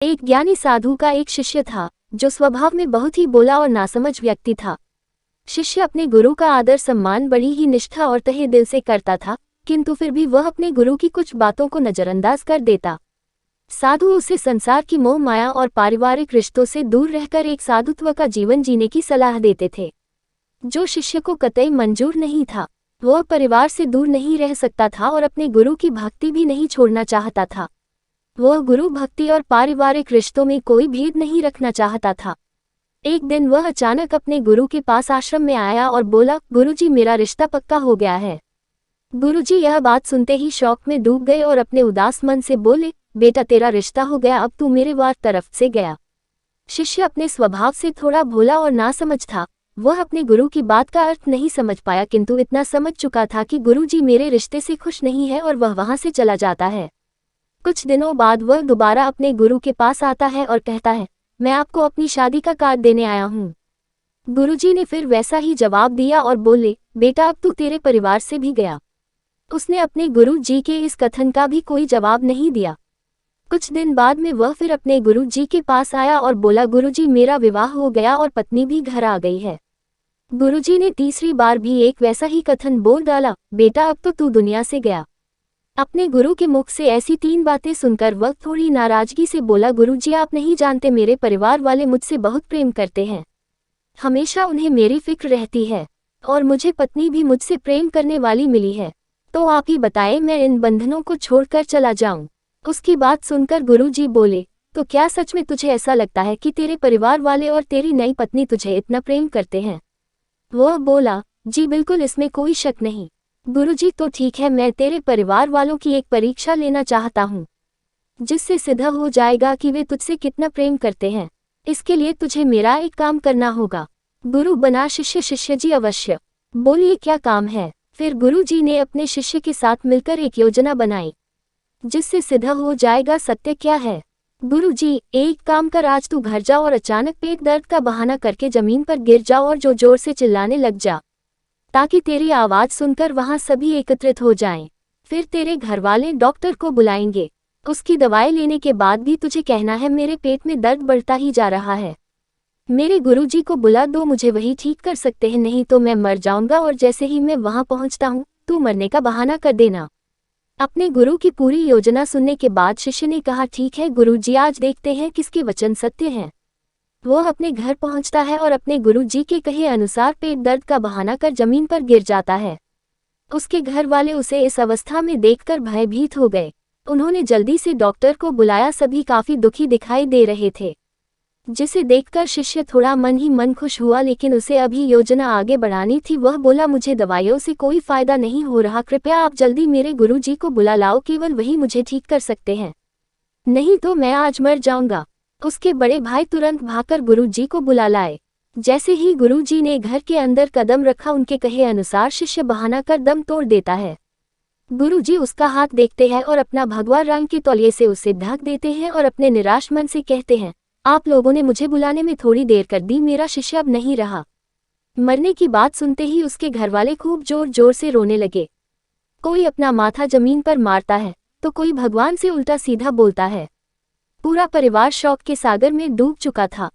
एक ज्ञानी साधु का एक शिष्य था जो स्वभाव में बहुत ही भोला और नासमझ व्यक्ति था। शिष्य अपने गुरु का आदर सम्मान बड़ी ही निष्ठा और तहे दिल से करता था, किंतु फिर भी वह अपने गुरु की कुछ बातों को नजरअंदाज कर देता। साधु उसे संसार की मोह माया और पारिवारिक रिश्तों से दूर रहकर एक साधुत्व का जीवन जीने की सलाह देते थे, जो शिष्य को कतई मंजूर नहीं था। वह परिवार से दूर नहीं रह सकता था और अपने गुरु की भक्ति भी नहीं छोड़ना चाहता था। वह गुरु भक्ति और पारिवारिक रिश्तों में कोई भेद नहीं रखना चाहता था। एक दिन वह अचानक अपने गुरु के पास आश्रम में आया और बोला, गुरुजी मेरा रिश्ता पक्का हो गया है। गुरुजी यह बात सुनते ही शौक में डूब गए और अपने उदास मन से बोले, बेटा तेरा रिश्ता हो गया, अब तू मेरे वार तरफ से गया। शिष्य अपने स्वभाव से थोड़ा भोला और नासमझ था। वह अपने गुरु की बात का अर्थ नहीं समझ पाया, किंतु इतना समझ चुका था कि गुरुजी मेरे रिश्ते से खुश नहीं है और वह वहां से चला जाता है। कुछ दिनों बाद वह दोबारा अपने गुरु के पास आता है और कहता है, मैं आपको अपनी शादी का कार्ड देने आया हूँ। गुरुजी ने फिर वैसा ही जवाब दिया और बोले, बेटा अब तू तेरे परिवार से भी गया। उसने अपने गुरु जी के इस कथन का भी कोई जवाब नहीं दिया। कुछ दिन बाद में वह फिर अपने गुरु जी के पास आया और बोला, गुरुजी मेरा विवाह हो गया और पत्नी भी घर आ गई है। गुरुजी ने तीसरी बार भी एक वैसा ही कथन बोल डाला, बेटा अब तो तू दुनिया से गया। अपने गुरु के मुख से ऐसी 3 बातें सुनकर वह थोड़ी नाराजगी से बोला, गुरुजी आप नहीं जानते मेरे परिवार वाले मुझसे बहुत प्रेम करते हैं। हमेशा उन्हें मेरी फिक्र रहती है और मुझे पत्नी भी मुझसे प्रेम करने वाली मिली है। तो आप ही बताएं मैं इन बंधनों को छोड़कर चला जाऊं। उसकी बात सुनकर गुरुजी बोले, तो क्या सच में तुझे ऐसा लगता है कि तेरे परिवार वाले और तेरी नई पत्नी तुझे इतना प्रेम करते हैं? वह बोला, जी बिल्कुल, इसमें कोई शक नहीं। गुरुजी तो ठीक है, मैं तेरे परिवार वालों की एक परीक्षा लेना चाहता हूँ, जिससे सिद्ध हो जाएगा कि वे तुझसे कितना प्रेम करते हैं। इसके लिए तुझे मेरा एक काम करना होगा। गुरु बना शिष्य, शिष्य जी अवश्य। बोलिए क्या काम है? फिर गुरुजी ने अपने शिष्य के साथ मिलकर एक योजना बनाई, जिससे सिद्ध हो जाएगा सत्य क्या है। गुरुजी एक काम कर, आज तू घर जा और अचानक पेट दर्द का बहाना करके जमीन पर गिर जा और जोर जोर से चिल्लाने लग जा, ताकि तेरी आवाज सुनकर वहां सभी एकत्रित हो जाएं। फिर तेरे घरवाले डॉक्टर को बुलाएंगे। उसकी दवाई लेने के बाद भी तुझे कहना है, मेरे पेट में दर्द बढ़ता ही जा रहा है, मेरे गुरुजी को बुला दो, मुझे वही ठीक कर सकते हैं, नहीं तो मैं मर जाऊंगा और जैसे ही मैं वहां पहुंचता हूं तू मरने का बहाना कर देना। अपने गुरु की पूरी योजना सुनने के बाद शिष्य ने कहा, ठीक है गुरुजी, आज देखते हैं किसके वचन सत्य हैं। वह अपने घर पहुंचता है और अपने गुरुजी के कहे अनुसार पेट दर्द का बहाना कर जमीन पर गिर जाता है। उसके घर वाले उसे इस अवस्था में देखकर भयभीत हो गए। उन्होंने जल्दी से डॉक्टर को बुलाया। सभी काफी दुखी दिखाई दे रहे थे, जिसे देखकर शिष्य थोड़ा मन ही मन खुश हुआ, लेकिन उसे अभी योजना आगे बढ़ानी थी। वह बोला, मुझे दवाइयों से कोई फायदा नहीं हो रहा, कृपया आप जल्दी मेरे गुरुजी को बुला लाओ, केवल वही मुझे ठीक कर सकते हैं, नहीं तो मैं आज मर जाऊंगा। उसके बड़े भाई तुरंत भागकर गुरुजी को बुला लाए। जैसे ही गुरुजी ने घर के अंदर कदम रखा, उनके कहे अनुसार शिष्य बहाना कर दम तोड़ देता है। गुरुजी उसका हाथ देखते हैं और अपना भगवा रंग के तौलिए से उसे ढक देते हैं और अपने निराश मन से कहते हैं, आप लोगों ने मुझे बुलाने में थोड़ी देर कर दी, मेरा शिष्य अब नहीं रहा। मरने की बात सुनते ही उसके घरवाले खूब जोर जोर से रोने लगे। कोई अपना माथा जमीन पर मारता है तो कोई भगवान से उल्टा सीधा बोलता है। पूरा परिवार शौक के सागर में डूब चुका था।